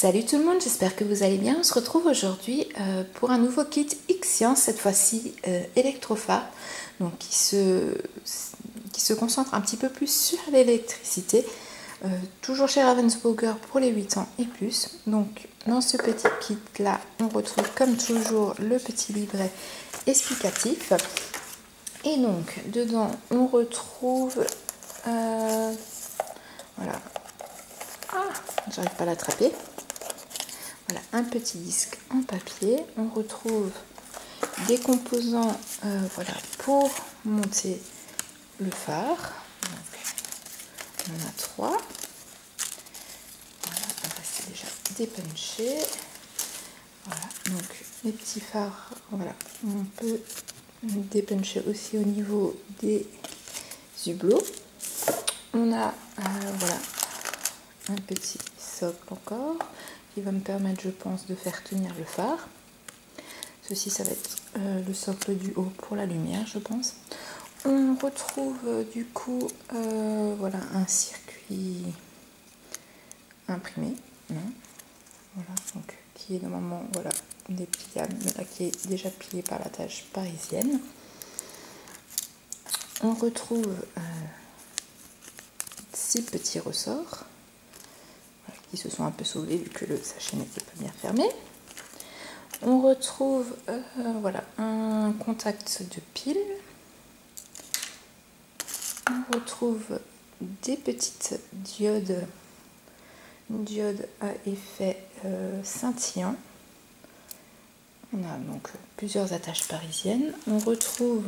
Salut tout le monde, j'espère que vous allez bien. On se retrouve aujourd'hui pour un nouveau kit X-Science, cette fois-ci électrophare, donc qui se concentre un petit peu plus sur l'électricité, toujours chez Ravensburger pour les 8 ans et plus. Donc dans ce petit kit là, on retrouve comme toujours le petit livret explicatif. Et donc dedans on retrouve, voilà, j'arrive pas à l'attraper. Voilà, un petit disque en papier. On retrouve des composants voilà, pour monter le phare. Donc, on en a 3. Voilà, on va déjà dépuncher. Voilà, donc les petits phares, voilà, on peut dépuncher aussi au niveau des hublots. On a voilà, un petit socle encore qui va me permettre, je pense, de faire tenir le phare. Ceci, ça va être le socle du haut pour la lumière, je pense. On retrouve du coup voilà, un circuit imprimé, voilà, donc qui est normalement voilà, dépliable, mais là qui est déjà plié par la tâche parisienne. On retrouve 6 petits ressorts qui se sont un peu sauvés vu que le sachet n'était pas bien fermé. On retrouve voilà, un contact de pile. On retrouve des petites diodes, une diode à effet scintillant. On a donc plusieurs attaches parisiennes. On retrouve,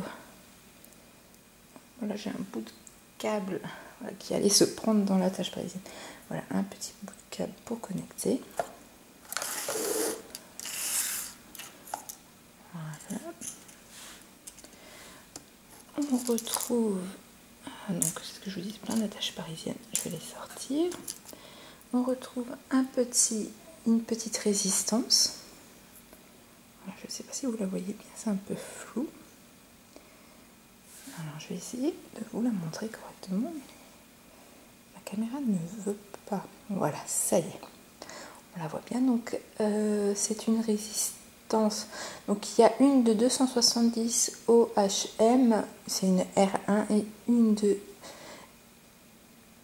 voilà, j'ai un bout de câble voilà, qui allait se prendre dans l'attache parisienne. Voilà, un petit bout de câble pour connecter. Voilà. On retrouve, donc c'est ce que je vous dis, plein d'attaches parisiennes. Je vais les sortir. On retrouve une petite résistance. Alors, je ne sais pas si vous la voyez bien, c'est un peu flou. Alors je vais essayer de vous la montrer correctement. La caméra ne veut pas. Voilà, ça y est. On la voit bien. Donc c'est une résistance. Donc il y a une de 270 ohm, c'est une R1, et une de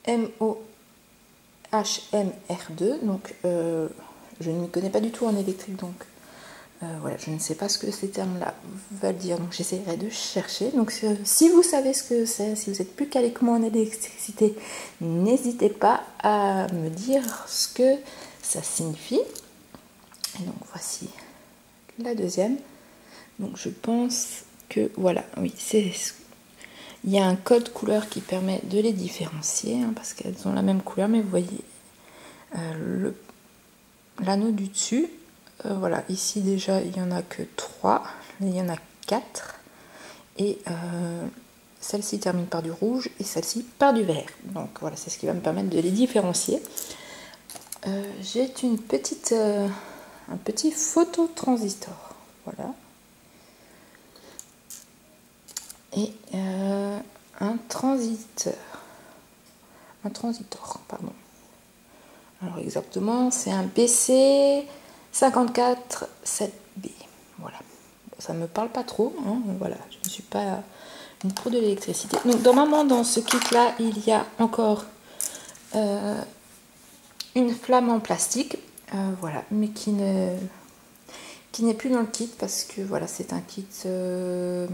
MOHM-R2. Donc je ne m'y connais pas du tout en électrique, donc voilà, je ne sais pas ce que ces termes-là veulent dire, donc j'essaierai de chercher. Donc si vous savez ce que c'est, si vous êtes plus calé que moi en électricité, n'hésitez pas à me dire ce que ça signifie. Et donc voici la deuxième. Donc je pense que voilà, oui, il y a un code couleur qui permet de les différencier, hein, parce qu'elles ont la même couleur, mais vous voyez l'anneau du dessus. Voilà, ici déjà il n'y en a que 3, il y en a 4, et celle-ci termine par du rouge et celle-ci par du vert. Donc voilà, c'est ce qui va me permettre de les différencier. J'ai un petit phototransistor, voilà, et un transiteur, pardon. Alors exactement, c'est un BC547B. Voilà. Ça me parle pas trop, hein. Voilà, je ne suis pas une pro de l'électricité. Donc normalement dans ce kit là, il y a encore une flamme en plastique, voilà, mais qui n'est plus dans le kit parce que voilà, c'est un kit que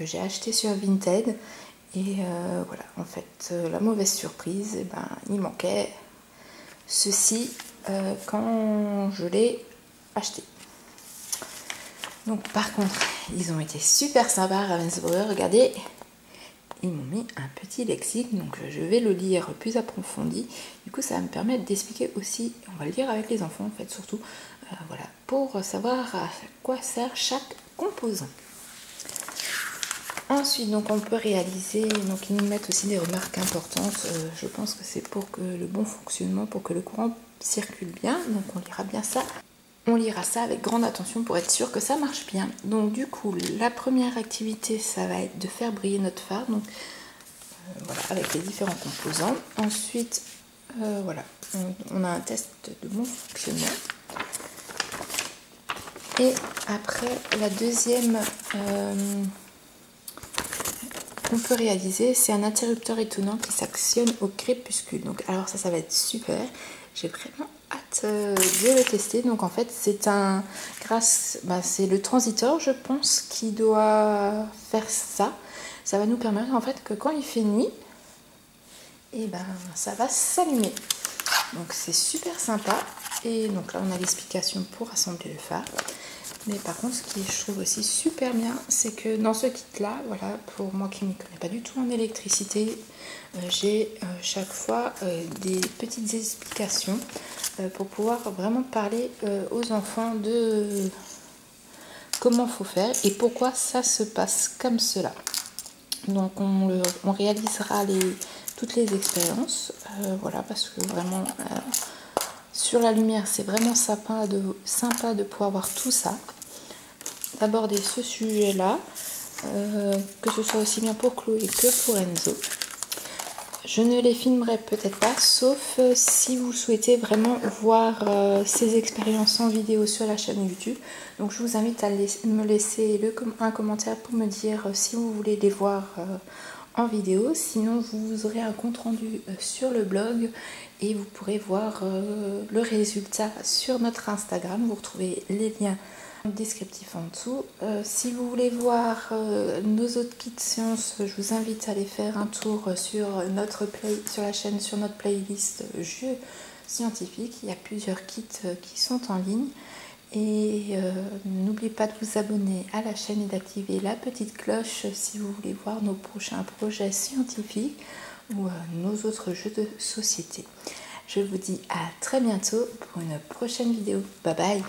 j'ai acheté sur Vinted. Et voilà, en fait, la mauvaise surprise, eh ben, il manquait ceci quand je l'ai acheté. Donc par contre, ils ont été super sympas à Ravensburger. Regardez, ils m'ont mis un petit lexique, donc je vais le lire plus approfondi. Du coup, ça va me permettre d'expliquer aussi, on va le lire avec les enfants en fait, surtout, voilà, pour savoir à quoi sert chaque composant. Ensuite, donc on peut réaliser, donc ils nous mettent aussi des remarques importantes. Je pense que c'est pour que le bon fonctionnement, pour que le courant circule bien. Donc on lira bien ça. On lira ça avec grande attention pour être sûr que ça marche bien. Donc du coup, la première activité, ça va être de faire briller notre phare. Donc voilà, avec les différents composants. Ensuite, Voilà, on a un test de bon fonctionnement. Et après, la deuxième qu'on peut réaliser, c'est un interrupteur étonnant qui s'actionne au crépuscule. Donc, alors ça va être super. J'ai vraiment hâte de le tester. Donc en fait, c'est c'est le transiteur, je pense, qui doit faire ça. Ça va nous permettre en fait que quand il fait nuit, et ben ça va s'allumer. Donc c'est super sympa. Et donc là, on a l'explication pour assembler le phare. Mais par contre, ce qui je trouve aussi super bien, c'est que dans ce kit-là, voilà, pour moi qui ne m'y connais pas du tout en électricité, j'ai chaque fois des petites explications pour pouvoir vraiment parler aux enfants de comment il faut faire et pourquoi ça se passe comme cela. Donc on réalisera toutes les expériences, voilà, parce que vraiment sur la lumière, c'est vraiment sympa de pouvoir voir tout ça, d'aborder ce sujet-là, que ce soit aussi bien pour Chloé que pour Enzo. Je ne les filmerai peut-être pas, sauf si vous souhaitez vraiment voir ces expériences en vidéo sur la chaîne YouTube. Donc je vous invite à me laisser un commentaire pour me dire si vous voulez les voir en vidéo. Sinon vous aurez un compte rendu sur le blog et vous pourrez voir le résultat sur notre Instagram. Vous retrouvez les liens descriptif en dessous. Si vous voulez voir nos autres kits sciences, je vous invite à aller faire un tour sur sur la chaîne, sur notre playlist jeux scientifiques. Il y a plusieurs kits qui sont en ligne. Et n'oubliez pas de vous abonner à la chaîne et d'activer la petite cloche si vous voulez voir nos prochains projets scientifiques ou nos autres jeux de société. Je vous dis à très bientôt pour une prochaine vidéo. Bye bye!